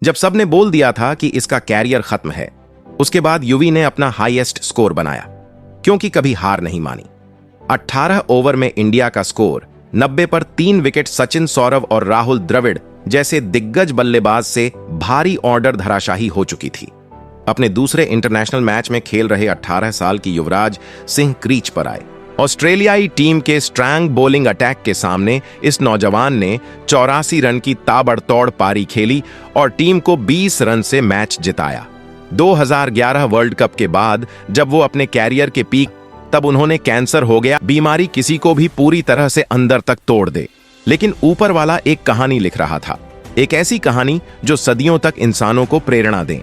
जब सबने बोल दिया था कि इसका कैरियर खत्म है, उसके बाद युवी ने अपना हाईएस्ट स्कोर बनाया, क्योंकि कभी हार नहीं मानी। 18 ओवर में इंडिया का स्कोर 90 पर 3 विकेट सचिन, सौरव और राहुल द्रविड़ जैसे दिग्गज बल्लेबाज से भारी ऑर्डर धराशाही हो चुकी थी। अपने दूसरे इंटरनेशनल मैच में खेल रहे 18 साल की युवराज सिंह क्रीज पर आए। ऑस्ट्रेलियाई टीम के स्ट्रॉन्ग बॉलिंग अटैक के सामने इस नौजवान ने 84 रन की ताबड़तोड़ पारी खेली और टीम को 20 रन से मैच जिताया। 2011 वर्ल्ड कप के बाद जब वो अपने कैरियर के पीक, तब उन्होंने कैंसर हो गया। बीमारी किसी को भी पूरी तरह से अंदर तक तोड़ दे, लेकिन ऊपर वाला एक कहानी लिख रहा था, एक ऐसी कहानी जो सदियों तक इंसानों को प्रेरणा दे।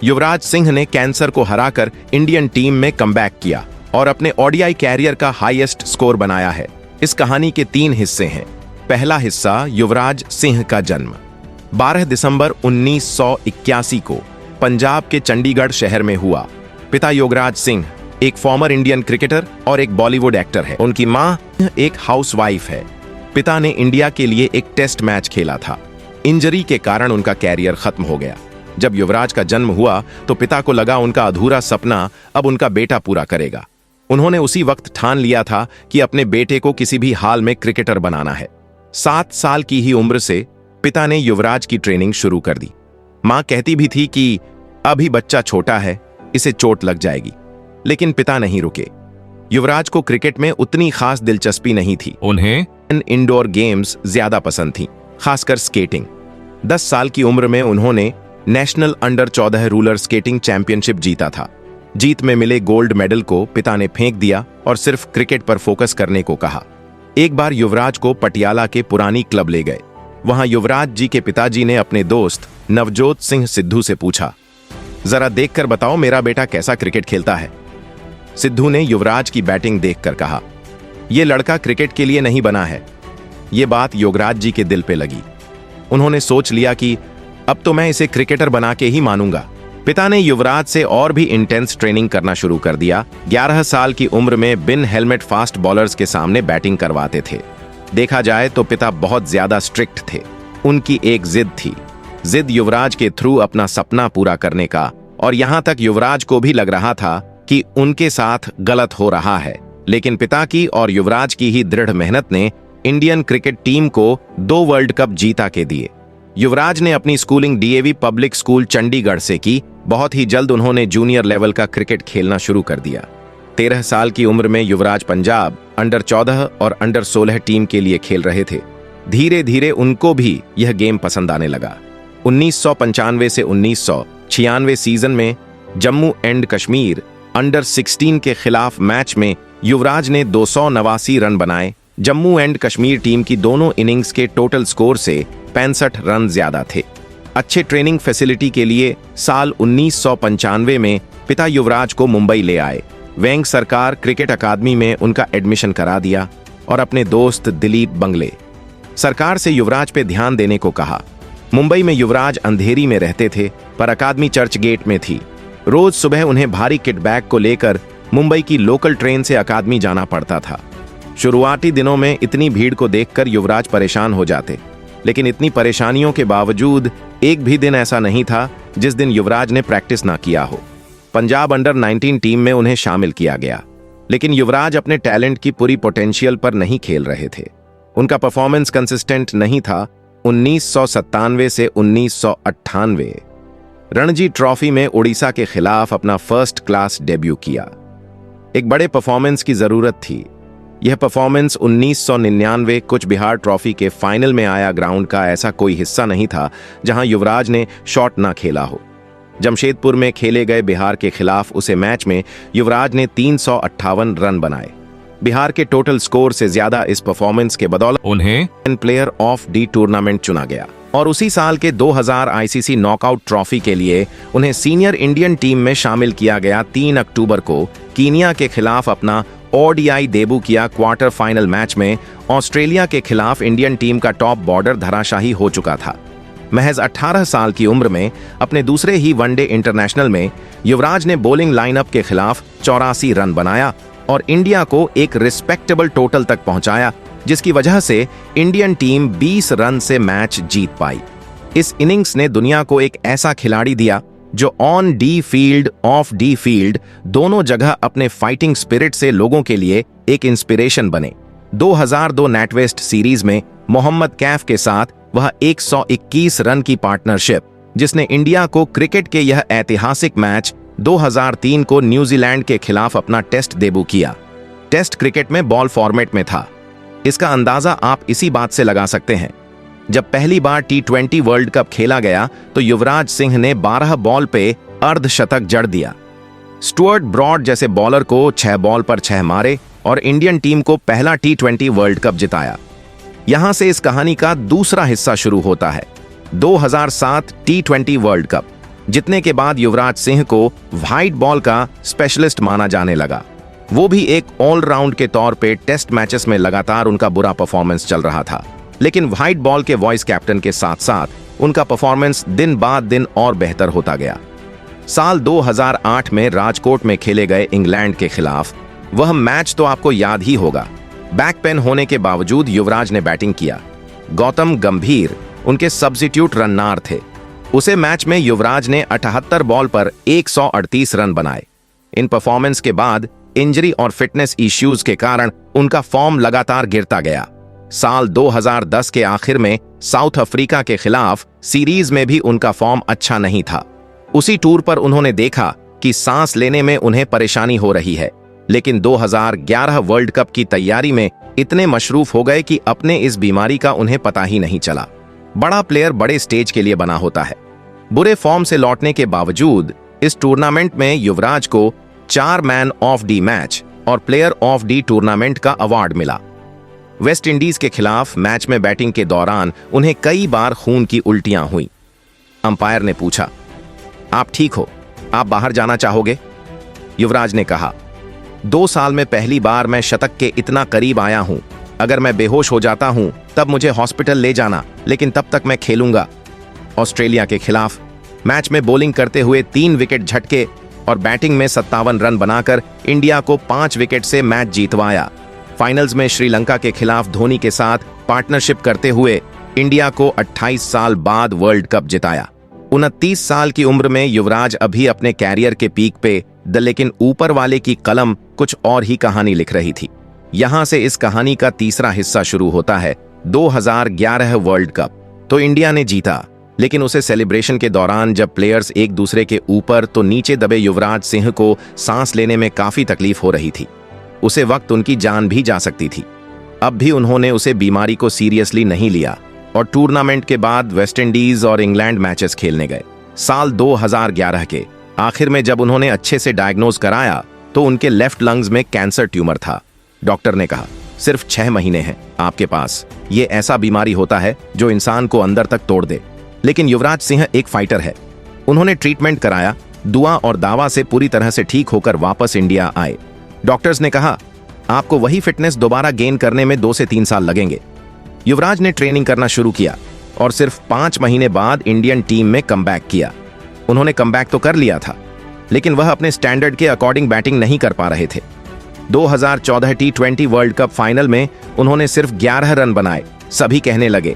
युवराज सिंह ने कैंसर को हराकर इंडियन टीम में कमबैक किया और अपने ओडीआई कैरियर का हाईएस्ट स्कोर बनाया है। इस कहानी के 3 हिस्से हैं। पहला हिस्सा, युवराज सिंह का जन्म 12 दिसंबर 1981 को पंजाब के चंडीगढ़ शहर में हुआ। पिता युवराज सिंह एक फॉर्मर इंडियन क्रिकेटर और एक बॉलीवुड एक्टर है। उनकी मां एक हाउसवाइफ है। पिता ने इंडिया के लिए एक टेस्ट मैच खेला था। इंजरी के कारण उनका कैरियर खत्म हो गया। जब युवराज का जन्म हुआ तो पिता को लगा उनका अधूरा सपना अब उनका बेटा पूरा करेगा। उन्होंने उसी वक्त ठान लिया था कि अपने बेटे को किसी भी हाल में क्रिकेटर बनाना है। 7 साल की ही उम्र से पिता ने युवराज की ट्रेनिंग शुरू कर दी। मां कहती भी थी कि अभी बच्चा छोटा है, इसे चोट लग जाएगी, लेकिन पिता नहीं रुके। युवराज को क्रिकेट में उतनी खास दिलचस्पी नहीं थी। उन्हें इंडोर गेम्स ज्यादा पसंद थी, खासकर स्केटिंग। 10 साल की उम्र में उन्होंने national under 14 ruler skating championship जीता था। जीत में मिले गोल्ड मेडल को पिता ने फेंक दिया और सिर्फ क्रिकेट पर फोकस करने को कहा। एक बार युवराज को पटियाला के पुरानी क्लब ले गए। वहां युवराज जी के पिताजी ने अपने दोस्त नवजोत सिंह सिद्धू से पूछा, जरा देखकर बताओ मेरा बेटा कैसा क्रिकेट खेलता है। सिद्धू ने युवराज की बैटिंग देखकर कहा, यह लड़का क्रिकेट के लिए नहीं बना है। यह बात युवराज जी के दिल पे लगी। उन्होंने सोच लिया कि अब तो मैं इसे क्रिकेटर बना के ही मानूंगा। पिता ने युवराज से और भी इंटेंस ट्रेनिंग करना शुरू कर दिया। 11 साल की उम्र में बिन हेलमेट फास्ट बॉलर्स के सामने बैटिंग करवाते थे। देखा जाए तो पिता बहुत ज्यादा स्ट्रिक्ट थे। उनकी एक जिद थी, जिद युवराज के थ्रू अपना सपना पूरा करने का, और यहां तक युवराज को भी लग रहा था कि उनके साथ गलत हो रहा है। लेकिन पिता की और युवराज की ही दृढ़ मेहनत ने इंडियन क्रिकेट टीम को 2 वर्ल्ड कप जीता के दिए। युवराज ने अपनी schooling DAV public school Chandigarh से की। बहुत ही जल्द उन्होंने जूनियर लेवल का क्रिकेट खेलना शुरू कर दिया। 13 साल की उम्र में युवराज पंजाब अंडर 14 और अंडर 16 टीम के लिए खेल रहे थे। धीरे धीरे उनको भी यह गेम पसंद आने लगा। 1995 से 1996 सीजन में जम्मू एंड कश्मीर अंडर 16 के खिलाफ मैच में युवराज ने 289 रन बनाए। जम्मू एंड कश्मीर टीम की दोनों इनिंग्स के टोटल स्कोर से 65 रन ज्यादा थे। अच्छे ट्रेनिंग फैसिलिटी के लिए साल 1995 में पिता युवराज को मुंबई ले आए। वेंग सरकार क्रिकेट अकादमी में उनका एडमिशन करा दिया और अपने दोस्त दिलीप बंगले सरकार से युवराज पे ध्यान देने को कहा। मुंबई में युवराज अंधेरी में रहते थे, पर अकादमी चर्च गेट में थी। रोज सुबह उन्हें भारी किट बैग को लेकर मुंबई की लोकल ट्रेन से अकादमी जाना पड़ता था। शुरुआती दिनों में इतनी भीड़ को देखकर युवराज परेशान हो जाते, लेकिन इतनी परेशानियों के बावजूद एक भी दिन ऐसा नहीं था जिस दिन युवराज ने प्रैक्टिस ना किया हो। पंजाब अंडर 19 टीम में उन्हें शामिल किया गया, लेकिन युवराज अपने टैलेंट की पूरी पोटेंशियल पर नहीं खेल रहे थे। उनका परफॉर्मेंस कंसिस्टेंट नहीं था। 1997 से 1998 रणजी ट्रॉफी में उड़ीसा के खिलाफ अपना फर्स्ट क्लास डेब्यू किया। एक बड़े परफॉर्मेंस की जरूरत थी। यह परफॉर्मेंस 1999 कुछ बिहार ट्रॉफी के फाइनल में आया। ग्राउंड का ऐसा कोई हिस्सा नहीं था जहां युवराज ने शॉट ना खेला हो। जमशेदपुर में खेले गए बिहार के खिलाफ उसे मैच में युवराज ने 358 रन बनाए। बिहार के टोटल स्कोर से ज्यादा इस परफॉर्मेंस के बदौलत उन्हें प्लेयर ऑफ दी टूर्नामेंट चुना गया और उसी साल के 2000 आईसीसी नॉकआउट ट्रॉफी के लिए उन्हें सीनियर इंडियन टीम में शामिल किया गया। 3 अक्टूबर को कीनिया के खिलाफ अपना ओडीआई डेब्यू किया। क्वार्टर फाइनल मैच में ऑस्ट्रेलिया के खिलाफ इंडियन टीम का टॉप बॉर्डर धराशाही हो चुका था। महज 18 साल की उम्र में अपने दूसरे ही वनडे इंटरनेशनल में युवराज ने बॉलिंग लाइनअप के खिलाफ 84 रन बनाया और इंडिया को एक रिस्पेक्टेबल टोटल तक पहुंचाया, जिसकी वजह से इंडियन टीम 20 रन से मैच जीत पाई। इस इनिंग्स ने दुनिया को एक ऐसा खिलाड़ी दिया जो on D field, of D field दोनों जगह अपने फाइटिंग स्पिरिट से लोगों के लिए एक इंस्पिरेशन बने। 2002 नेटवेस्ट सीरीज में मोहम्मद कैफ के साथ वह 121 रन की पार्टनरशिप, जिसने इंडिया को क्रिकेट के यह ऐतिहासिक मैच 2003 को न्यूजीलैंड के खिलाफ अपना टेस्ट डेब्यू किया। टेस्ट क्रिकेट में बॉल फॉर्मेट में था। इसका अंदाजा आप इसी बात से लगा सकते हैं, जब पहली बार T20 वर्ल्ड कप खेला गया तो युवराज सिंह ने 12 बॉल पे अर्धशतक जड़ दिया। स्टुअर्ट ब्रॉड जैसे बॉलर को 6 बॉल पर 6 मारे और इंडियन टीम को पहला T20 वर्ल्ड कप जिताया। यहां से इस कहानी का दूसरा हिस्सा शुरू होता है। 2007 T20 वर्ल्ड कप जीतने के बाद युवराज सिंह को व्हाइट बॉल का स्पेशलिस्ट माना जाने लगा। वो भी एक ऑलराउंड के तौर पे टेस्ट मैचेस में लगातार उनका बुरा परफॉर्मेंस चल रहा था, लेकिन व्हाइट बॉल के वॉइस कैप्टन के साथ साथ उनका परफॉर्मेंस दिन बाद दिन और बेहतर होता गया। साल 2008 में राजकोट में खेले गए इंग्लैंड के खिलाफ वह मैच तो आपको याद ही होगा। बैक पेन होने के बावजूद युवराज ने बैटिंग किया। गौतम गंभीर उनके सब्स्टिट्यूट रनर थे। उसे मैच में युवराज ने 78 बॉल पर 138 रन बनाए। इन परफॉर्मेंस के बाद इंजरी और फिटनेस इश्यूज के कारण उनका फॉर्म लगातार गिरता गया। साल 2010 के आखिर में साउथ अफ्रीका के खिलाफ सीरीज में भी उनका फॉर्म अच्छा नहीं था। उसी टूर पर उन्होंने देखा कि सांस लेने में उन्हें परेशानी हो रही है, लेकिन 2011 वर्ल्ड कप की तैयारी में इतने मशरूफ हो गए कि अपने इस बीमारी का उन्हें पता ही नहीं चला। बड़ा प्लेयर बड़े स्टेज के लिए बना होता है। बुरे फॉर्म से लौटने के बावजूद इस टूर्नामेंट में युवराज को 4 मैन ऑफ दी मैच और प्लेयर ऑफ दी टूर्नामेंट का अवार्ड मिला। वेस्ट इंडीज के खिलाफ मैच में बैटिंग के दौरान उन्हें कई बार खून की उल्टियां हुई। अंपायर ने पूछा, आप ठीक हो, आप बाहर जाना चाहोगे? युवराज ने कहा, 2 साल में पहली बार मैं शतक के इतना करीब आया हूं। अगर मैं बेहोश हो जाता हूं तब मुझे हॉस्पिटल ले जाना, लेकिन तब तक मैं खेलूंगा। ऑस्ट्रेलिया के खिलाफ मैच में बॉलिंग करते हुए 3 विकेट झटके और बैटिंग में 57 रन बनाकर इंडिया को 5 विकेट से मैच जीतवाया। फाइनल्स में श्रीलंका के खिलाफ धोनी के साथ पार्टनरशिप करते हुए इंडिया को 28 साल बाद वर्ल्ड कप जिताया। 29 साल की उम्र में युवराज अभी अपने कैरियर के पीक पे लेकिन ऊपर वाले की कलम कुछ और ही कहानी लिख रही थी। यहां से इस कहानी का तीसरा हिस्सा शुरू होता है। 2011 वर्ल्ड कप तो इंडिया ने जीता, लेकिन उसे सेलिब्रेशन के दौरान जब प्लेयर्स एक दूसरे के ऊपर तो नीचे दबे युवराज सिंह को सांस लेने में काफी तकलीफ हो रही थी। उसे वक्त उनकी जान भी जा सकती थी। अब भी उन्होंने उसे बीमारी को सीरियसली नहीं लिया और टूर्नामेंट के बाद वेस्टइंडीज और इंग्लैंड मैचेस खेलने गए। साल 2011 के आखिर में जब उन्होंने अच्छे से डायग्नोज कराया तो उनके लेफ्ट लंग्स में कैंसर ट्यूमर था। डॉक्टर ने कहा, सिर्फ 6 महीने हैं आपके पास। ये ऐसा बीमारी होता है जो इंसान को अंदर तक तोड़ दे। लेकिन युवराज सिंह एक फाइटर है। उन्होंने ट्रीटमेंट कराया, दुआ और दावा से पूरी तरह से ठीक होकर वापस इंडिया आए। डॉक्टर्स ने कहा, आपको वही फिटनेस दोबारा गेन करने में 2 से 3 साल लगेंगे। युवराज ने ट्रेनिंग करना शुरू किया और सिर्फ 5 महीने बाद इंडियन टीम में कमबैक किया। उन्होंने कमबैक तो कर लिया था, लेकिन वह अपने स्टैंडर्ड के अकॉर्डिंग बैटिंग नहीं कर पा रहे थे। 2014 T20 वर्ल्ड कप फाइनल में उन्होंने सिर्फ 11 रन बनाए। सभी कहने लगे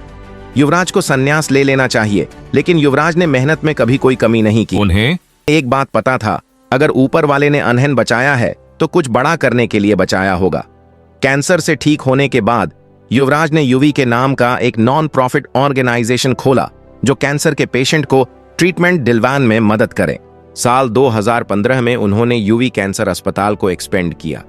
युवराज को संन्यास ले लेना चाहिए, लेकिन युवराज ने मेहनत में कभी कोई कमी नहीं की। उन्हें एक बात पता था, अगर ऊपर वाले ने अनहन बचाया है तो कुछ बड़ा करने के लिए बचाया होगा। कैंसर से ठीक होने के बाद युवराज ने यूवी के नाम का एक नॉन प्रॉफिट ऑर्गेनाइजेशन खोला जो कैंसर के पेशेंट को ट्रीटमेंट दिलवाने में मदद करे। साल 2015 में उन्होंने यूवी कैंसर अस्पताल को एक्सपेंड किया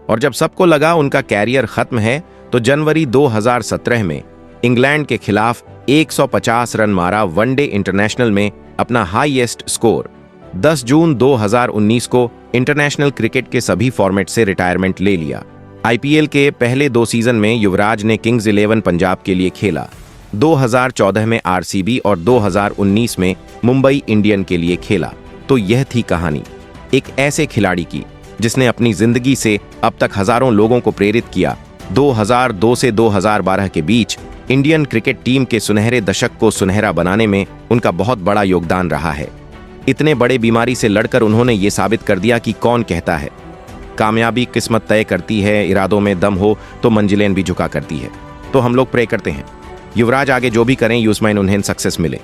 और जब सबको लगा उनका कैरियर खत्म है तो जनवरी 2017 में इंग्लैंड के खिलाफ 150 रन मारा वनडे इंटरनेशनल में अपना हाईएस्ट स्कोर। 10 जून 2019 को इंटरनेशनल क्रिकेट के सभी फॉर्मेट से रिटायरमेंट ले लिया। आईपीएल के पहले 2 सीजन में युवराज ने किंग्स 11 पंजाब के लिए खेला। 2014 में आरसीबी और 2019 में मुंबई इंडियन के लिए खेला। तो यह थी कहानी एक ऐसे खिलाड़ी की जिसने अपनी जिंदगी से अब तक हजारों लोगों को प्रेरित किया। 2002 से 2012 के बीच इंडियन क्रिकेट टीम के सुनहरे दशक को सुनहरा बनाने में उनका बहुत बड़ा योगदान रहा है। इतने बड़े बीमारी से लड़कर उन्होंने ये साबित कर दिया कि कौन कहता है कामयाबी किस्मत तय करती है, इरादों में दम हो तो मंजिलें भी झुका करती है। तो हम लोग प्रे करते हैं युवराज आगे जो भी करें यूस्माइन उन्हें सक्सेस मिले।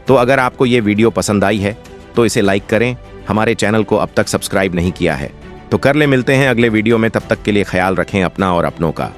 तो अगर आपको ये वीडियो पसंद आई है तो इसे लाइक करें। हमारे चैनल को अब तक सब्सक्राइब नहीं किया है तो कर ले। मिलते हैं अगले वीडियो में, तब तक के लिए ख्याल रखें अपना और अपनों का।